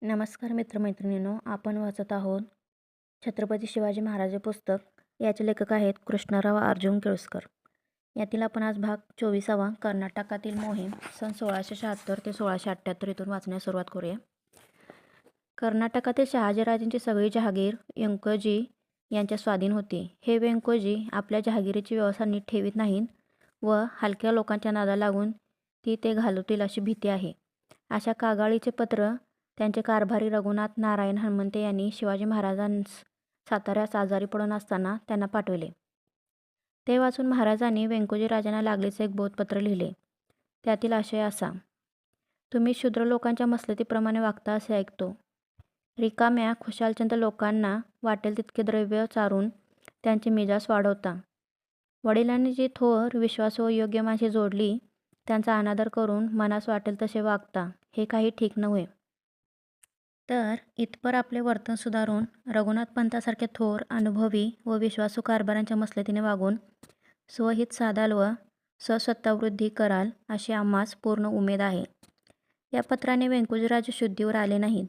नमस्कार मित्रमैत्रिणींनो, आपण वाचत आहोत छत्रपती शिवाजी महाराज पुस्तक. याचे लेखक आहेत कृष्णराव अर्जुन केळुसकर. यातील आपण आज भाग 24वा कर्नाटकातील मोहीम सन 1676 ते 1678 इथून वाचण्यास सुरुवात करूया. कर्नाटकातील शहाजीराजांची सगळी जहागीर व्यंकोजी यांच्या स्वाधीन होती. हे व्यंकोजी आपल्या जहागिरीची व्यवस्था नीट ठेवीत नाहीत व हलक्या लोकांच्या नादाला लागून ती ते घालवतील अशी भीती आहे. अशा कागाळीचे पत्र त्यांचे कारभारी रघुनाथ नारायण हणमंते यांनी शिवाजी महाराजांस साताऱ्यास आजारी पडून असताना त्यांना पाठवले. ते वाचून महाराजांनी व्यंकोजी राजांना लागलीच एक बोधपत्र लिहिले. त्यातील आशय असा: तुम्ही शूद्र लोकांच्या मसलतीप्रमाणे वागता असे ऐकतो. रिकाम्या खुशालचंद लोकांना वाटेल तितके द्रव्य चारून त्यांची मिजास वाढवता. वडिलांनी जी थोर विश्वासू व योग्य माणसे जोडली त्यांचा अनादर करून मनास वाटेल तसे वागता. हे काही ठीक नव्हे. तर इतपर आपले वर्तन सुधारून रघुनाथपंतासारखे थोर, अनुभवी व विश्वासू कारभारांच्या मसलतीने वागून स्वहित साधाल व स्वसत्तावृद्धी कराल अशी आम्हास पूर्ण उमेद आहे. या पत्राने व्यंकोजीराजे शुद्धीवर आले नाहीत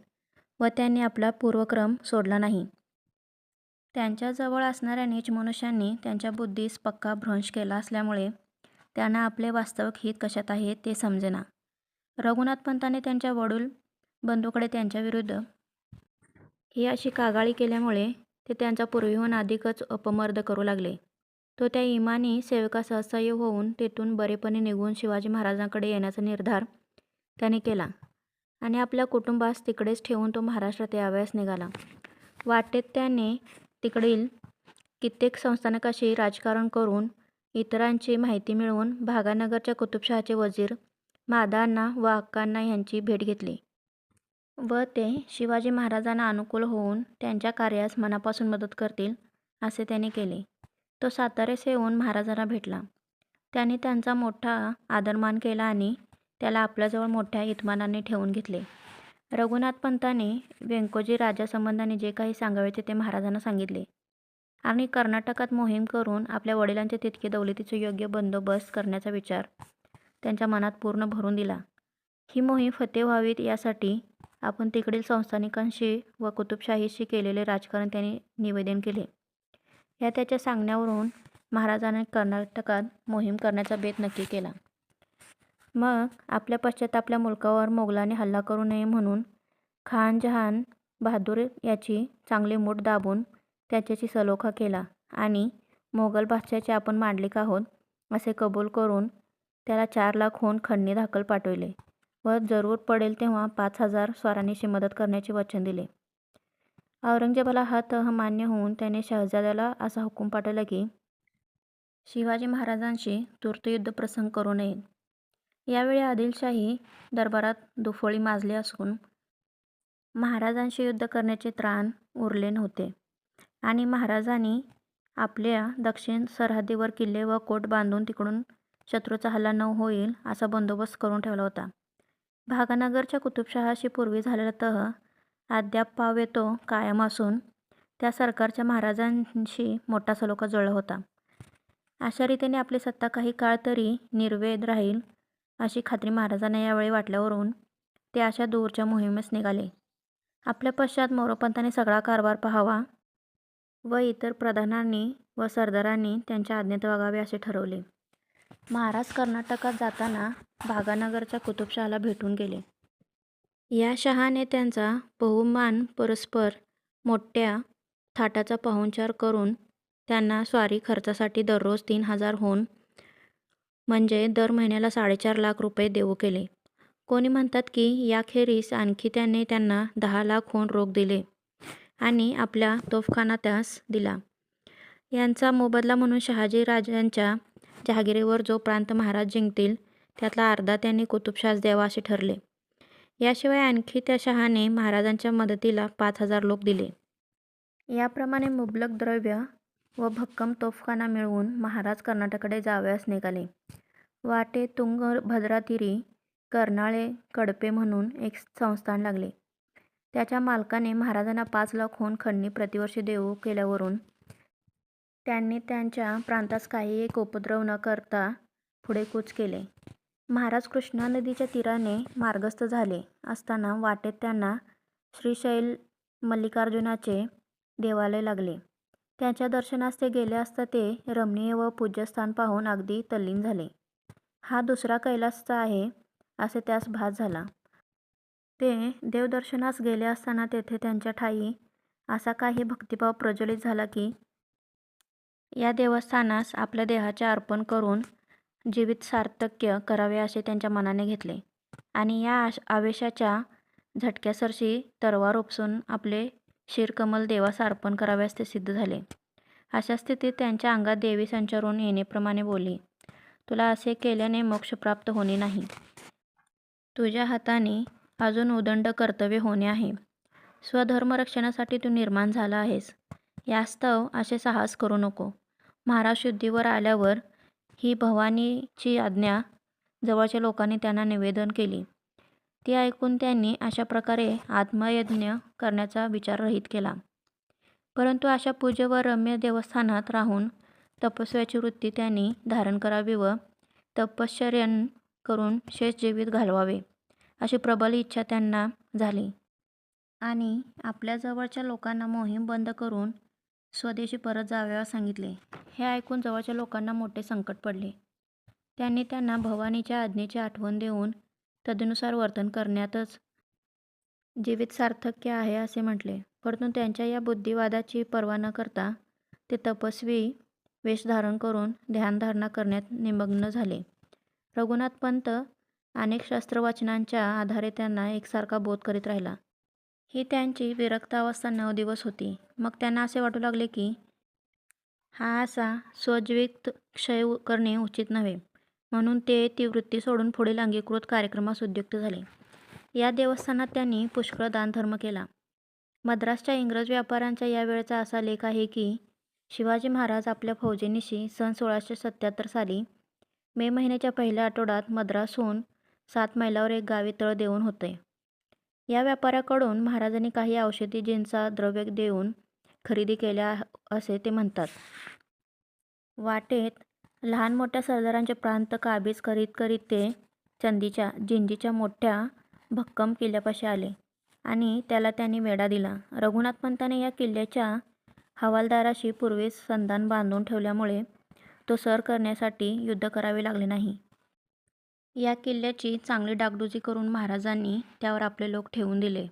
व त्यांनी आपला पूर्वक्रम सोडला नाही. त्यांच्याजवळ असणाऱ्या नीच मनुष्यांनी त्यांच्या बुद्धीस पक्का भ्रंश केला असल्यामुळे त्यांना आपले वास्तविक हित कशात आहे ते समजेना. रघुनाथपंतांनी त्यांच्या वडील बंधूकडे त्यांच्याविरुद्ध ही अशी कागाळी केल्यामुळे ते त्यांचा पूर्वीहून अधिकच अपमर्द करू लागले. तो त्या इमानी सेवकास असह्य होऊन तेथून बरेपणे निघून शिवाजी महाराजांकडे येण्याचा निर्धार त्याने केला आणि आपल्या कुटुंबास तिकडेच ठेवून तो महाराष्ट्रात यावयास निघाला. वाटेत त्याने तिकडील कित्येक संस्थानकाशी राजकारण करून इतरांची माहिती मिळवून भागानगरच्या कुतुबशहाचे वजीर मादाअण्णा व अक्काअण्णा यांची भेट घेतली व ते शिवाजी महाराजांना अनुकूल होऊन त्यांच्या कार्यास मनापासून मदत करतील असे त्याने केले. तो साताऱ्यास येऊन महाराजांना भेटला. त्याने त्यांचा मोठा आदरमान केला आणि त्याला आपल्याजवळ मोठ्या इतमानाने ठेवून घेतले. रघुनाथपंतांनी व्यंकोजी राजासंबंधाने जे काही सांगायचे ते महाराजांना सांगितले आणि कर्नाटकात मोहीम करून आपल्या वडिलांचे तितके दौलतीचे योग्य बंदोबस्त करण्याचा विचार त्यांच्या मनात पूर्ण भरून दिला. ही मोहीम फते व्हावी यासाठी आपण तिकडील संस्थानिकांशी व कुतुबशाहीशी केलेले राजकारण त्यांनी निवेदन केले. या त्याच्या सांगण्यावरून महाराजांनी कर्नाटकात मोहीम करण्याचा बेत नक्की केला. मग आपल्या पश्चात आपल्या मुलकावर मोगलांनी हल्ला करू नये म्हणून खान जहान बहादूर याची चांगली मूठ दाबून त्याच्याशी सलोखा केला आणि मोगल बादशाहाचे आपण मांडलिक आहोत असे कबूल करून त्याला 4 लाख होऊन खंडणी दाखल पाठविले व जरूर पडेल तेव्हा 5,000 स्वारांनीशी मदत करण्याचे वचन दिले. औरंगजेबाला हा तह मान्य होऊन त्याने शहजाद्याला असा हुकूम पाठवला की शिवाजी महाराजांशी तूर्त युद्धप्रसंग करू नये. यावेळी आदिलशाही दरबारात दुफळी माजली असून महाराजांशी युद्ध करण्याचे त्राण उरले नव्हते आणि महाराजांनी आपल्या दक्षिण सरहद्दीवर किल्ले व कोट बांधून तिकडून शत्रूचा हल्ला न होईल असा बंदोबस्त करून ठेवला होता. भागानगरच्या कुतुबशहाशी पूर्वी झालेला तह अद्याप पावेतो कायम असून त्या सरकारच्या महाराजांशी मोठा सलोखा जुळला होता. अशा रीतीने आपली सत्ता काही काळ तरी निर्वेद राहील अशी खात्री महाराजांना यावेळी वाटल्यावरून ते अशा दूरच्या मोहिमेस निघाले. आपल्या पश्चात मोरोपंतांनी सगळा कारभार पाहावा व इतर प्रधानांनी व सरदारांनी त्यांच्या आज्ञेत वागावे असे ठरवले. महाराज कर्नाटकात जाताना भागानगरच्या कुतुबशहाला भेटून गेले. या शहाने त्यांचा बहुमान परस्पर मोठ्या थाटाचा पाहुणचार करून त्यांना स्वारी खर्चासाठी दररोज 3,000 होऊन म्हणजे दर महिन्याला 4.5 लाख रुपये देऊ केले. कोणी म्हणतात की याखेरीस आणखी त्याने त्यांना 10 लाख होऊन रोख दिले आणि आपला तोफखाना त्यास दिला. यांचा मोबदला म्हणून शहाजी राजांच्या जहागिरीवर जो प्रांत महाराज जिंकतील त्यातला अर्धा त्यांनी कुतुबशहास द्यावा असे ठरले. याशिवाय आणखी त्या शहाने महाराजांच्या मदतीला 5,000 लोक दिले. याप्रमाणे मुबलक द्रव्य व भक्कम तोफखाना मिळवून महाराज कर्नाटकाकडे जावयास निघाले. वाटेत तुंगभद्रातीरी कर्नाळे कडपे म्हणून एक संस्थान लागले. त्याच्या मालकाने महाराजांना 5 लाख होऊन खंडणी प्रतिवर्षी देऊ केल्यावरून त्यांनी त्यांच्या प्रांतास काही एक उपद्रव न करता पुढे कूच केले. महाराज कृष्णा नदीच्या तीराने मार्गस्थ झाले असताना वाटेत त्यांना श्रीशैल मल्लिकार्जुनाचे देवालय लागले. त्यांच्या दर्शनास ते गेले असता ते रमणीय व पूज्यस्थान पाहून अगदी तल्लीन झाले. हा दुसरा कैलासचा आहे असे त्यास भास झाला. ते देवदर्शनास गेले असताना तेथे त्यांच्या ठायी असा काही भक्तिभाव प्रज्वलित झाला की या देवस्थानास आपल्या देहाचे अर्पण करून जीवित सार्थक्य करावे असे त्यांच्या मनाने घेतले आणि या आवेशाच्या झटक्यासरशी तरवार उपसून आपले शिरकमल देवास अर्पण कराव्यास ते सिद्ध झाले. अशा स्थितीत त्यांच्या अंगात देवी संचारून येणेप्रमाणे बोलली, तुला असे केल्याने मोक्ष प्राप्त होणे नाही. तुझ्या हाताने अजून उदंड कर्तव्य होणे आहे. स्वधर्मरक्षणासाठी तू निर्माण झाला आहेस. यास्तव असे साहस करू नको. महाराज शुद्धीवर आल्यावर ही भवानीची आज्ञा जवळच्या लोकांनी त्यांना निवेदन केली. ती ऐकून त्यांनी अशा प्रकारे आत्मयज्ञ करण्याचा विचार रहित केला. परंतु अशा पूज्य व रम्य देवस्थानात राहून तपस्व्याची वृत्ती त्यांनी धारण करावी व तपश्चर्यन करून शेष जीवित घालवावे अशी प्रबल इच्छा त्यांना झाली आणि आपल्या जवळच्या लोकांना मोहीम बंद करून स्वदेशी परत जावयास सांगितले. हे ऐकून जवळच्या लोकांना मोठे संकट पडले. त्यांनी त्यांना भवानीच्या आज्ञेची आठवण देऊन तदनुसार वर्तन करण्यातच जीवित सार्थक्य आहे असे म्हटले. परंतु त्यांच्या या बुद्धिवादाची पर्वा न करता ते तपस्वी वेश धारण करून ध्यानधारणा करण्यात निमग्न झाले. रघुनाथ पंत अनेक शास्त्रवाचनांच्या आधारे त्यांना एकसारखा बोध करीत राहिला. ही त्यांची विरक्त अवस्था 9 दिवस होती. मग त्यांना असे वाटू लागले की हा असा स्वजीवित क्षय करणे उचित नव्हे, म्हणून ते ती वृत्ती सोडून पुढील अंगीकृत कार्यक्रमास उद्युक्त झाले. या देवस्थानात त्यांनी पुष्कळ दानधर्म केला. मद्रासच्या इंग्रज व्यापाऱ्यांचा या वेळचा असा लेख आहे की शिवाजी महाराज आपल्या फौजेनिशी सन 1677 साली मे महिन्याच्या पहिल्या आठवड्यात मद्रासहून 7 मैलावर एक गावी तळ देऊन होते. या व्यापाऱ्याकडून महाराजांनी काही औषधी जिन्सा द्रव्य देऊन खरेदी केल्या असे ते म्हणतात. वाटेत लहान मोठ्या सरदारांचे प्रांत काबीज करीत करीत ते जिंजीच्या मोठ्या भक्कम किल्ल्यापाशी आले आणि त्याला त्यांनी वेढा दिला. रघुनाथ पंताने या किल्ल्याच्या हवालदाराशी पूर्वीच संधान बांधून ठेवल्यामुळे तो सर करण्यासाठी युद्ध करावे लागले नाही. या किल्ल्याची चांगली डागडुजी करून महाराजांनी त्यावर आपले लोक ठेवून दिले.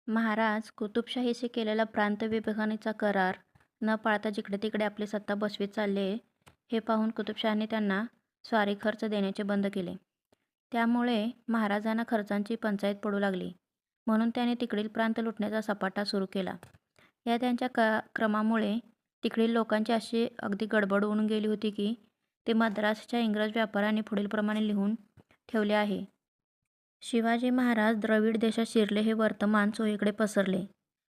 महाराज कुतुबशाहीशी केलेला प्रांत विभागणीचा करार न पाळता जिकडे तिकडे आपली सत्ता बसवीत चालले हे पाहून कुतुबशहाने त्यांना स्वारी खर्च देण्याचे बंद केले. त्यामुळे महाराजांना खर्चांची पंचाईत पडू लागली. म्हणून त्यांनी तिकडील प्रांत लुटण्याचा सपाटा सुरू केला. या त्यांच्या क्रमामुळे तिकडील लोकांची अशी अगदी गडबड होऊन गेली होती की ते मद्रासच्या इंग्रज व्यापाऱ्यांनी पुढीलप्रमाणे लिहून ठेवले आहे. शिवाजी महाराज द्रविड देशात शिरले हे वर्तमान चोहीकडे पसरले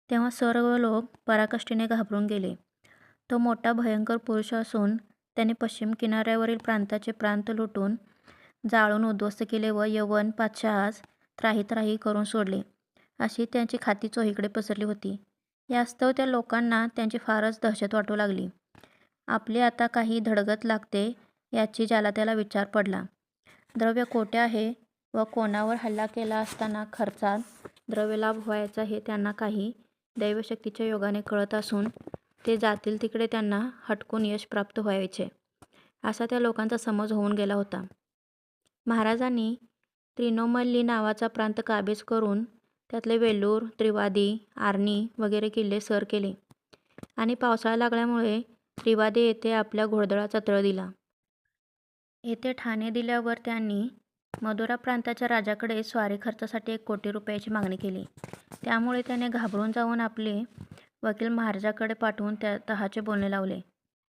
तेव्हा सर्व लोक पराकाष्ठेने घाबरून गेले. तो मोठा भयंकर पुरुष असून त्याने पश्चिम किनाऱ्यावरील प्रांताचे प्रांत लुटून जाळून उद्ध्वस्त केले व यवन पातशाहास त्राही करून सोडले अशी त्यांची खाती चोहीकडे पसरली होती. यास्तव त्या लोकांना त्यांची फारच दहशत वाटू लागली. आपली आता काही धडगत लागते याची ज्याला त्याला विचार पडला. द्रव्य कोठे आहे व कोणावर हल्ला केला असताना खर्चात द्रव्यलाभ व्हायचा हे त्यांना काही दैवशक्तीच्या योगाने कळत असून ते जातील तिकडे त्यांना हटकून यश प्राप्त व्हायचे असा त्या लोकांचा समज होऊन गेला होता. महाराजांनी त्रिनोमल्ली नावाचा प्रांत काबीज करून त्यातले वेल्लूर, त्रिवादी, आर्नी वगैरे किल्ले सर केले आणि पावसाळा लागल्यामुळे त्रिवादी येथे आपल्या घोडदळाचा तळ दिला. येथे ठाणे दिल्यावर त्यांनी मदुरा प्रांताच्या राजाकडे स्वारी खर्चासाठी 1 कोटी रुपयाची मागणी केली. त्यामुळे त्याने घाबरून जाऊन आपले वकील महाराजाकडे पाठवून तहाचे बोलणे लावले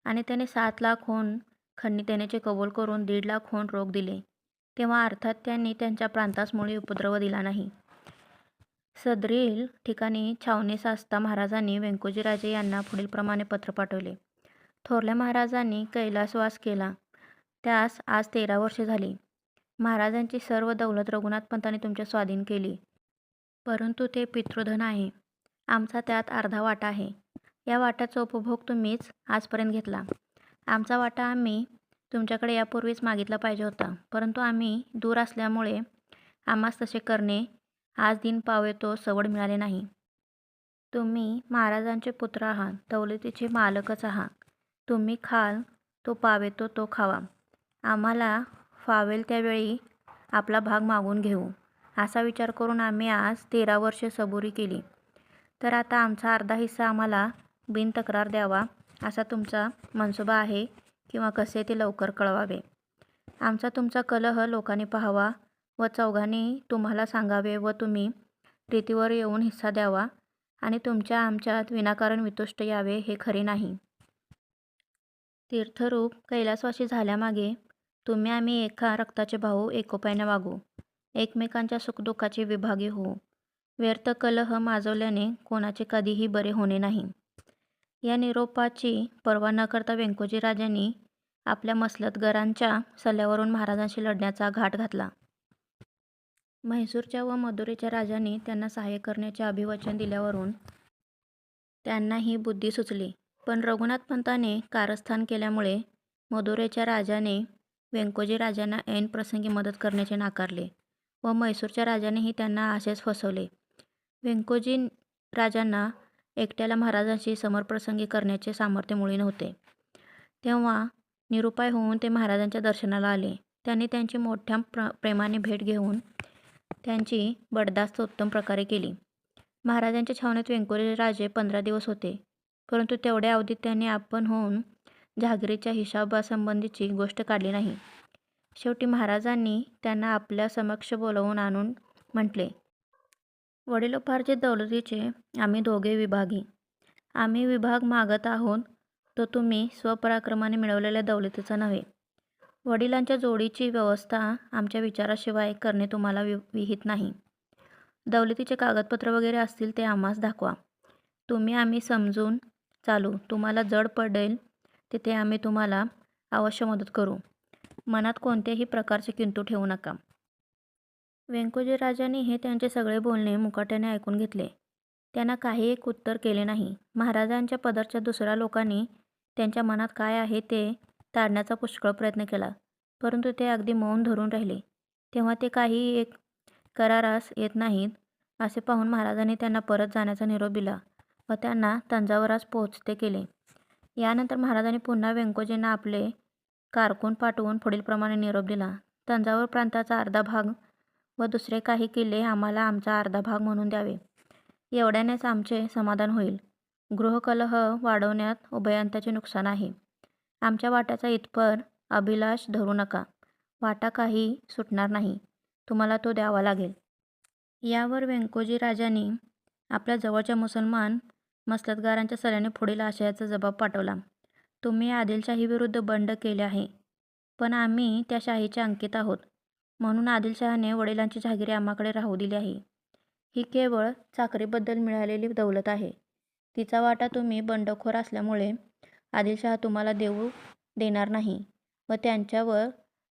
आणि त्याने 7 लाख होन खंडणी देण्याचे कबूल करून 1.5 लाख होन रोख दिले. तेव्हा अर्थात त्यांनी त्यांच्या प्रांतास मुळी उपद्रव दिला नाही. सदरील ठिकाणी छावणीस असता महाराजांनी व्यंकोजीराजे यांना पुढीलप्रमाणे पत्र पाठवले. थोरल्या महाराजांनी कैलासवास केला त्यास आज 13 वर्षे झाली. महाराजांची सर्व दौलत रघुनाथ पंतांनी तुमच्या स्वाधीन केली, परंतु ते पितृधन आहे. आमचा त्यात अर्धा वाटा आहे. या वाट्याचा उपभोग तुम्हीच आजपर्यंत घेतला. आमचा वाटा आम्ही तुमच्याकडे यापूर्वीच मागितला पाहिजे होता, परंतु आम्ही दूर असल्यामुळे आम्हास तसे करणे आज दिन पावे तो सवड मिळाले नाही. तुम्ही महाराजांचे पुत्र आहात, दौलतीचे मालकच आहात. तुम्ही खाल तो पावेतो तो खावा. आम्हाला फावेल त्यावेळी आपला भाग मागून घेऊ, असा विचार करून आम्ही आज 13 वर्षे सबुरी केली. तर आता आमचा अर्धा हिस्सा आम्हाला बिनतक्रार द्यावा असा तुमचा मनसुबा आहे किंवा कसे ते लवकर कळवावे. आमचा तुमचा कलह लोकांनी पाहावा व चौघांनी तुम्हाला सांगावे व तुम्ही रीतीवर येऊन हिस्सा द्यावा आणि तुमच्या आमच्यात विनाकारण वितुष्ट यावे हे खरे नाही. तीर्थरूप कैलासवासी झाल्यामागे तुम्ही आम्ही एका रक्ताचे भाऊ एकोप्याने वागू, एकमेकांच्या सुखदुःखाचे विभागी होऊ. व्यर्थ कलह माजवल्याने कोणाचे कधीही बरे होणे नाही. या निरोपाची पर्वा न करता व्यंकोजी राजांनी आपल्या मसलतगरांच्या सल्ल्यावरून महाराजांशी लढण्याचा घाट घातला. म्हैसूरच्या व मदुरेच्या राजांनी त्यांना सहाय्य करण्याचे अभिवचन दिल्यावरून त्यांना ही बुद्धी सुचली. पण रघुनाथ पंताने कारस्थान केल्यामुळे मदुरेच्या राजाने व्यंकोजी राजांना ऐन प्रसंगी मदत करण्याचे नाकारले व म्हैसूरच्या राजानेही त्यांना असेच फसवले. व्यंकोजी राजांना एकट्याला महाराजांशी समरप्रसंगी करण्याचे सामर्थ्य मुळी नव्हते. तेव्हा निरुपाय होऊन ते महाराजांच्या दर्शनाला आले. त्यांनी त्यांची मोठ्या प्रेमाने भेट घेऊन त्यांची बडदास्त उत्तम प्रकारे केली. महाराजांच्या छावणीत व्यंकोजी राजे 15 दिवस होते, परंतु तेवढ्या अवधीत त्यांनी आपण होऊन जहागिरीच्या हिशाबासंबंधीची गोष्ट काढली नाही. शेवटी महाराजांनी त्यांना आपल्या समक्ष बोलावून आणून म्हटले, वडिलोपार्जित दौलतीचे आम्ही दोघे विभागी. आम्ही विभाग मागत आहोत तो तुम्ही स्वपराक्रमाने मिळवलेल्या दौलतीचा नव्हे. वडिलांच्या जोडीची व्यवस्था आमच्या विचाराशिवाय करणे तुम्हाला विहित नाही. दौलतीचे कागदपत्र वगैरे असतील ते आम्हास दाखवा. तुम्ही आम्ही समजून चालू. तुम्हाला जड पडेल तिथे आम्ही तुम्हाला अवश्य मदत करू. मनात कोणत्याही प्रकारचे किंतु ठेवू नका. व्यंकोजी राजांनी हे त्यांचे सगळे बोलणे मुकाट्याने ऐकून घेतले. त्यांना काही एक उत्तर केले नाही. महाराजांच्या पदरच्या दुसऱ्या लोकांनी त्यांच्या मनात काय आहे ते ताडण्याचा पुष्कळ प्रयत्न केला, परंतु ते अगदी मौन धरून राहिले. तेव्हा ते काही एक करारास येत नाहीत असे पाहून महाराजांनी त्यांना परत जाण्याचा निरोप दिला व त्यांना तंजावरास पोहोचते केले. यानंतर महाराजांनी पुन्हा व्यंकोजींना आपले कारकून पाठवून पुढीलप्रमाणे निरोप दिला. तंजावर प्रांताचा अर्धा भाग व दुसरे काही किल्ले आम्हाला आमचा अर्धा भाग म्हणून द्यावे. एवढ्यानेच आमचे समाधान होईल. गृहकलह वाढवण्यात उभयंताचे नुकसान आहे. आमच्या वाट्याचा इतपर अभिलाष धरू नका. वाटा काही सुटणार नाही. तुम्हाला तो द्यावा लागेल. यावर व्यंकोजी राजांनी आपल्या जवळच्या मुसलमान मसलतगारांच्या सल्ल्याने पुढील आशयाचा जबाब पाठवला. तुम्ही आदिलशाहीविरुद्ध बंड केले आहे, पण आम्ही त्या शाहीच्या अंकित आहोत, म्हणून आदिलशहाने वडिलांची जहागिरी आम्हाकडे राहू दिली आहे. ही केवळ चाकरीबद्दल मिळालेली दौलत आहे. तिचा वाटा तुम्ही बंडखोर असल्यामुळे आदिलशहा तुम्हाला देणार नाही व त्यांच्यावर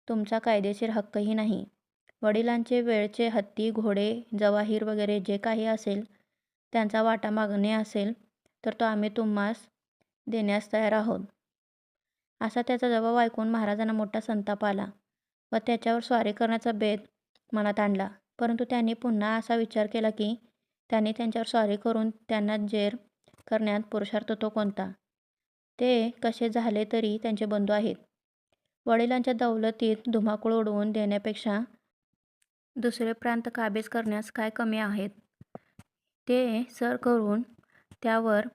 तुमचा कायदेशीर हक्कही नाही. वडिलांचे वेळचे हत्ती, घोडे, जवाहीर वगैरे जे काही असेल त्यांचा वाटा मागणे असेल तर तो आम्ही तुम्हास देण्यास तयार आहोत. असा त्याचा जबाब ऐकून महाराजांना मोठा संताप आला व त्याच्यावर स्वारी करण्याचा बेत मनात आणला. परंतु त्यांनी पुन्हा असा विचार केला की त्यांनी त्यांच्यावर स्वारी करून त्यांना जेर करण्यात पुरुषार्थ तो कोणता. ते कसे झाले तरी त्यांचे बंधू आहेत. वडिलांच्या दौलतीत धुमाकूळ उडवून देण्यापेक्षा दुसरे प्रांत काबीज करण्यास काय कमी आहेत. ते सर करून त्यावर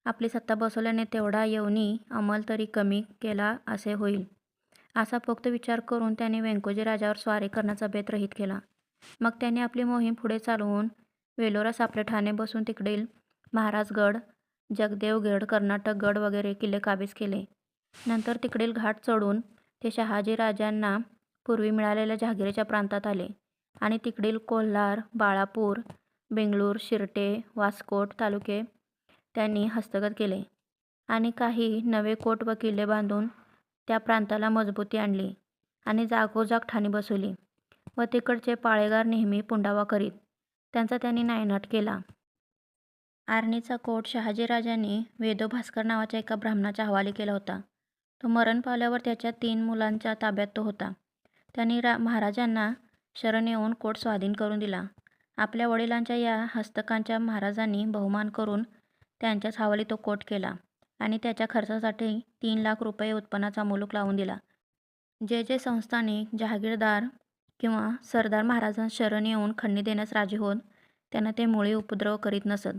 आपली सत्ता बसवल्याने तेवढा यवनी अंमल तरी कमी केला असे होईल. असा पोक्त विचार करून त्यांनी व्यंकोजी राजावर स्वारी करण्याचा बेत रहित केला. मग त्यांनी आपली मोहीम पुढे चालवून वेलोरास आपले ठाणे बसून तिकडील महाराजगड, जगदेवगड, कर्नाटकगड वगैरे किल्ले काबीज केले. नंतर तिकडील घाट चढून ते शहाजी राजांना पूर्वी मिळालेल्या जहागिरीच्या प्रांतात आले आणि तिकडील कोल्हार, बाळापूर, बेंगळूर, शिरटे, वास्कोट तालुके त्यांनी हस्तगत केले आणि काही नवे कोट व किल्ले बांधून त्या प्रांताला मजबूती आणली आणि जागोजाग ठाणी बसवली व तिकडचे पाळेगार नेहमी पुंडावा करीत त्यांचा त्यांनी नायनाट केला. आर्णीचा कोट शहाजीराजांनी वेदो भास्कर नावाच्या एका ब्राह्मणाच्या हवाली केला होता. तो मरण पावल्यावर त्याच्या 3 मुलांच्या ताब्यात तो होता. त्यांनी महाराजांना शरण येऊन कोट स्वाधीन करून दिला आपल्या वडिलांच्या या हस्तकांचा महाराजांनी बहुमान करून त्यांच्याच हवाली तो कोट केला आणि त्याच्या खर्चासाठी 3 लाख रुपये उत्पन्नाचा मुलूक लावून दिला. जे संस्थानिक जहागीरदार किंवा सरदार महाराजांस शरण येऊन खंडणी देण्यास राजी होत, त्यांना ते मुळी उपद्रव करीत नसत.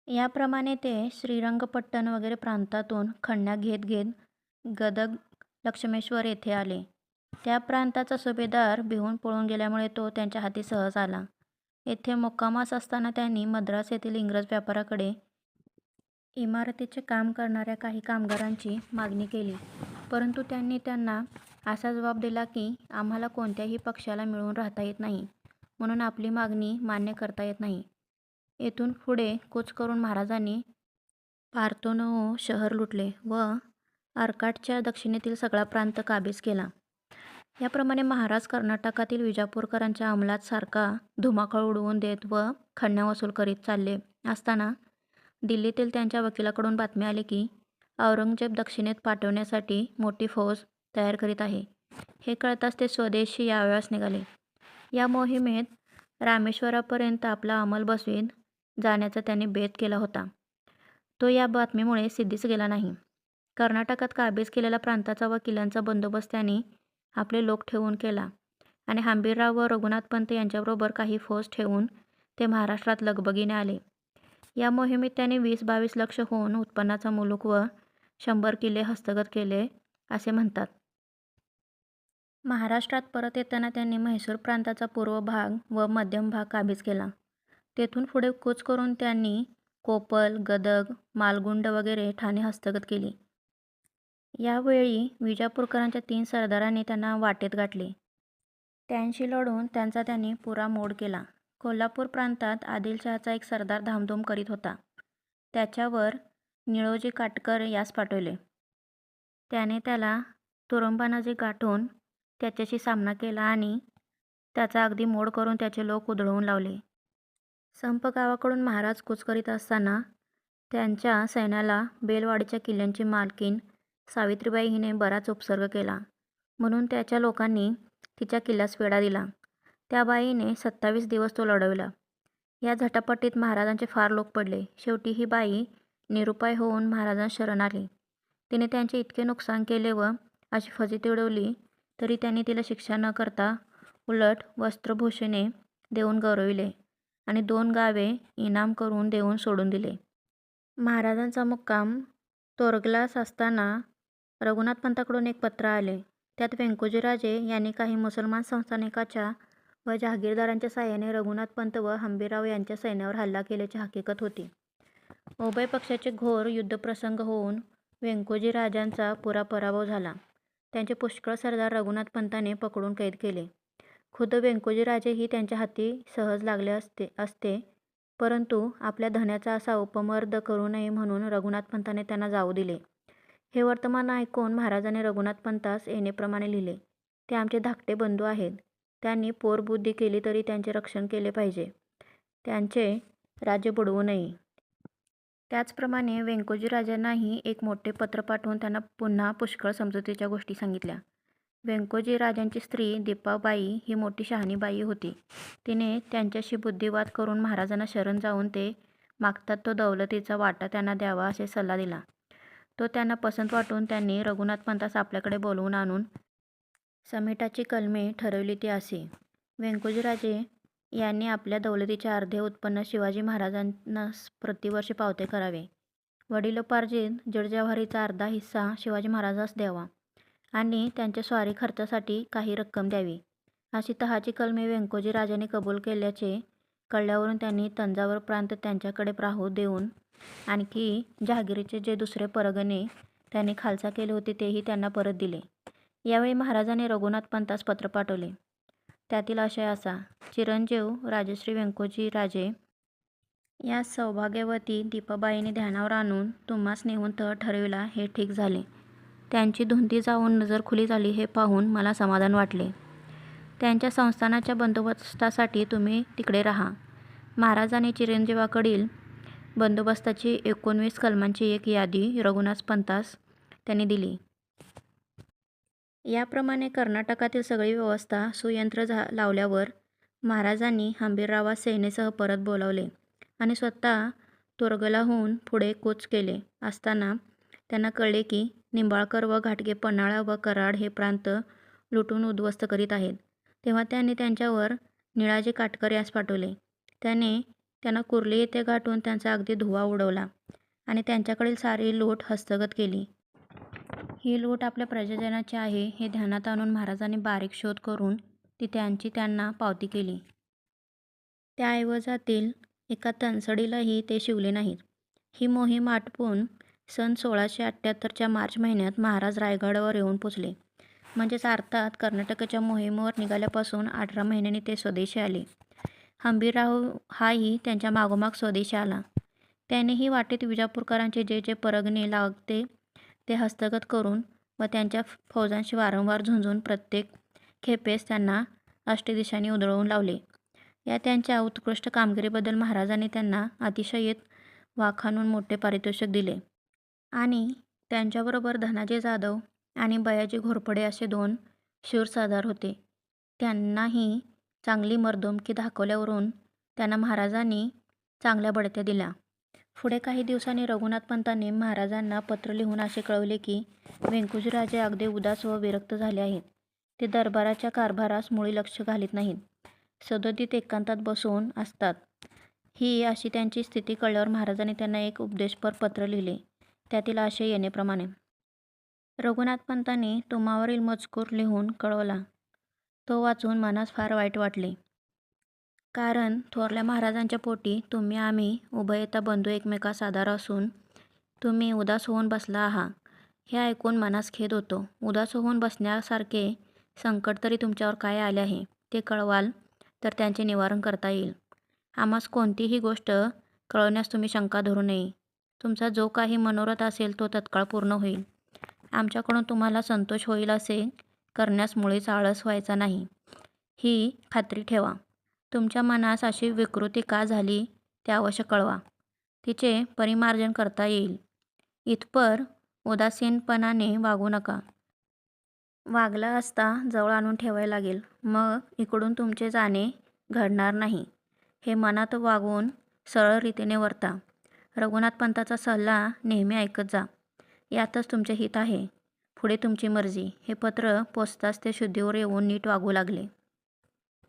याप्रमाणे ते श्रीरंगपट्टण वगैरे प्रांतातून खंडण्या घेत घेत गदग लक्ष्मेश्वर येथे आले. त्या प्रांताचा सुभेदार भिवून पळून गेल्यामुळे तो त्यांच्या हाती सहज आला. येथे मुक्कामास असताना त्यांनी मद्रास येथील इंग्रज व्यापाऱ्याकडे इमारतीचे काम करणाऱ्या काही कामगारांची मागणी केली, परंतु त्यांनी त्यांना असा जबाब दिला की आम्हाला कोणत्याही पक्षाला मिळून राहता येत नाही, म्हणून आपली मागणी मान्य करता येत नाही. येथून पुढे कूच करून महाराजांनी पार्थोनोओ शहर लुटले व अर्काटच्या दक्षिणेतील सगळा प्रांत काबीज केला. याप्रमाणे महाराज कर्नाटकातील विजापूरकरांच्या अंमलात सारखा धुमाकूळ उडवून देत व खंडण्या वसूल करीत चालले असताना दिल्लीतील त्यांच्या वकिलाकडून बातमी आली की औरंगजेब दक्षिणेत पाठवण्यासाठी मोठी फौज तयार करीत आहे. हे कळताच ते स्वदेशी यावयास निघाले. या मोहिमेत रामेश्वरापर्यंत आपला अंमल बसवीत जाण्याचा त्यांनी बेत केला होता. तो या बातमीमुळे सिद्धीस गेला नाही. कर्नाटकात काबीज केलेल्या प्रांताचा व किल्ल्यांचा बंदोबस्त त्यांनी आपले लोक ठेवून केला आणि हंबीरराव व रघुनाथपंत यांच्याबरोबर काही फौज ठेवून ते महाराष्ट्रात लगबगीने आले. या मोहिमेत त्यांनी 20-22 लक्ष होऊन उत्पन्नाचा मुलूक व 100 किल्ले हस्तगत केले असे म्हणतात. महाराष्ट्रात परत येताना त्यांनी म्हैसूर प्रांताचा पूर्व भाग व मध्यम भाग काबीज केला. तेथून पुढे कूच करून त्यांनी कोपल, गदग, मालगुंड वगैरे ठाणे हस्तगत केली. यावेळी विजापूरकरांच्या 3 सरदारांनी त्यांना वाटेत गाठले. त्यांशी लढून त्यांचा त्यांनी पुरा मोड केला. कोल्हापूर प्रांतात आदिलशहाचा एक सरदार धामधूम करीत होता. त्याच्यावर निळोजी काटकर यास पाठवले. त्याने त्याला तुरुंबानजीक गाठून त्याच्याशी सामना केला आणि त्याचा अगदी मोड करून त्याचे लोक उधळून लावले. संप गावाकडून महाराज कूच करीत असताना त्यांच्या सैन्याला बेलवाडीच्या किल्ल्यांची मालकीण सावित्रीबाई हिने बराच उपसर्ग केला, म्हणून त्याच्या लोकांनी तिच्या किल्ल्यास वेढा दिला. त्या बाईने 27 दिवस तो लढविला. या झटापटीत महाराजांचे फार लोक पडले. शेवटी ही बाई निरुपाय होऊन महाराजांस शरण आली. तिने त्यांचे इतके नुकसान केले व अशी फजिती उडवली तरी त्यांनी तिला शिक्षा न करता उलट वस्त्रभूषणे देऊन गौरविले आणि 2 गावे इनाम करून देऊन सोडून दिले. महाराजांचा मुक्काम तोरगलास असताना रघुनाथपंताकडून एक पत्र आले. त्यात व्यंकोजीराजे यांनी काही मुसलमान संस्थानिकाच्या व जहागीरदारांच्या साहाय्याने रघुनाथपंत व हंबीरराव यांच्या सैन्यावर हल्ला केल्याची हकीकत होती. उभय पक्षाचे घोर युद्धप्रसंग होऊन व्यंकोजीराजांचा पुरा पराभव झाला. त्यांचे पुष्कळ सरदार रघुनाथपंताने पकडून कैद केले. खुद्द व्यंकोजीराजेही त्यांच्या हाती सहज लागले असते, परंतु आपल्या धन्याचा असा उपमर्द करू नये म्हणून रघुनाथपंताने त्यांना जाऊ दिले. हे वर्तमान ऐकून महाराजांनी रघुनाथपंतास येणेप्रमाणे लिहिले. ते आमचे धाकटे बंधू आहेत. त्यांनी पोरबुद्धी केली तरी त्यांचे रक्षण केले पाहिजे. त्यांचे राज्य बुडवू नये. त्याचप्रमाणे व्यंकोजीराजांनाही एक मोठे पत्र पाठवून त्यांना पुन्हा पुष्कळ समजुतीच्या गोष्टी सांगितल्या. व्यंकोजीराजांची स्त्री दीपाबाई ही मोठी शहाणी बाई होती. तिने त्यांच्याशी बुद्धिवाद करून महाराजांना शरण जाऊन ते मागतात तो दौलतीचा वाटा त्यांना द्यावा असे सल्ला दिला. तो त्यांना पसंत वाटून त्यांनी रघुनाथपंतास आपल्याकडे बोलवून आणून समेटाची कलमे ठरवली ती अशी: व्यंकोजीराजे यांनी आपल्या दौलतीचे अर्धे उत्पन्न शिवाजी महाराजांनास प्रतिवर्षी पावते करावे. वडिलोपार्जित जडजवारीचा अर्धा हिस्सा शिवाजी महाराजांस द्यावा आणि त्यांच्या स्वारी खर्चासाठी काही रक्कम द्यावी. अशी तहाची कलमे व्यंकोजीराजांनी कबूल केल्याचे कळल्यावरून त्यांनी तंजावर प्रांत त्यांच्याकडे राहू देऊन आणखी जहागिरीचे जे दुसरे परगणे त्यांनी खालसा केले होते तेही त्यांना परत दिले. यावेळी महाराजांनी रघुनाथपंतास पत्र पाठवले. त्यातील आशय असा: चिरंजीव राजश्री व्यंकोजीराजे या सौभाग्यवती दीपाबाईने ध्यानावर आणून तुम्हास नेऊन तह ठरविला हे ठीक झाले. त्यांची धुंदी जाऊन नजर खुली झाली हे पाहून मला समाधान वाटले. त्यांच्या संस्थानाच्या बंदोबस्तासाठी तुम्ही तिकडे राहा. महाराजांनी चिरंजीवाकडील बंदोबस्ताची 19 कलमांची एक यादी रघुनाथपंतास त्यांनी दिली. याप्रमाणे कर्नाटकातील सगळी व्यवस्था सुयंत्र लावल्यावर महाराजांनी हंबीररावास सेनेसह परत बोलावले आणि स्वतः तोरगलाहून पुढे कूच केले असताना त्यांना कळले की निंबाळकर व घाटगे पन्हाळा व कराड हे प्रांत लुटून उद्ध्वस्त करीत आहेत. तेव्हा त्यांनी त्यांच्यावर निळाजी काटकर यास पाठवले. त्याने त्यांना कुर्ली येथे गाठून त्यांचा अगदी धुव्वा उडवला आणि त्यांच्याकडील सारी लूट हस्तगत केली. ही लूट आपल्या प्रजाजनाची आहे हे ध्यानात आणून महाराजांनी बारीक शोध करून ती त्यांना पावती केली. त्या ऐवजातील एका तनसडीलाही ते शिवले नाहीत. ही मोहीम आटपून सन 1678च्या मार्च महिन्यात महाराज रायगडावर येऊन पोचले. म्हणजेच अर्थात कर्नाटकाच्या मोहिमेवर निघाल्यापासून 18 महिन्यांनी ते स्वदेशी आले. हंबीरराव हाही त्यांच्या मागोमाग स्वदेशी आला. त्यानेही वाटेत विजापूरकरांचे जे जे परगणे लागते ते हस्तगत करून व त्यांच्या फौजांशी वारंवार झुंजून प्रत्येक खेपेस त्यांना अष्टदिशांनी उधळवून लावले. या त्यांच्या उत्कृष्ट कामगिरीबद्दल महाराजांनी त्यांना अतिशयीत वाखाणून मोठे पारितोषिक दिले. आणि त्यांच्याबरोबर धनाजी जाधव आणि बयाजी घोरपडे असे 2 शूर सरदार होते. त्यांनाही चांगली मर्दुमकी दाखवल्यावरून त्यांना महाराजांनी चांगल्या बढत्या दिल्या. पुढे काही दिवसांनी रघुनाथपंतांनी महाराजांना पत्र लिहून असे कळवले की व्यंकोजीराजे अगदी उदास व विरक्त झाले आहेत. ते दरबाराच्या कारभारास मुळी लक्ष घालीत नाहीत. सदोदित एकांतात बसून असतात. ही अशी त्यांची स्थिती कळल्यावर महाराजांनी त्यांना एक उपदेशपर पत्र लिहिले. त्यातील आशय येण्याप्रमाणे. रघुनाथपंतांनी तुम्हावरील मजकूर लिहून कळवला. तो वाचून मनास फार वाईट वाटले. कारण थोरल्या महाराजांच्या पोटी तुम्ही आम्ही उभयता बंधू एकमेकास आधार असून तुम्ही उदास होऊन बसला आहात हे ऐकून मनास खेद होतो. उदास होऊन बसण्यासारखे संकट तरी तुमच्यावर काय आले आहे ते कळवाल तर त्यांचे निवारण करता येईल. आम्हास कोणतीही गोष्ट कळवण्यास तुम्ही शंका धरू नये. तुमचा जो काही मनोरथ असेल तो तत्काळ पूर्ण होईल. आमच्याकडून तुम्हाला संतोष होईल असे करण्यास मुळीच आळस व्हायचा नाही ही खात्री ठेवा. तुमच्या मनास अशी विकृती का झाली ते अवश्य कळवा. तिचे परिमार्जन करता येईल. इतपर उदासीनपणाने वागू नका. वागला असता जवळ आणून ठेवायला लागेल. मग इकडून तुमचे जाणे घडणार नाही. हे मनात वागून सरळ रीतीने वर्ता. रघुनाथपंताचा सल्ला नेहमी ऐकत जा. यातच तुमचे हित आहे. पुढे तुमची मर्जी. हे पत्र पोचताच ते शुद्धीवर येऊन नीट वागू लागले.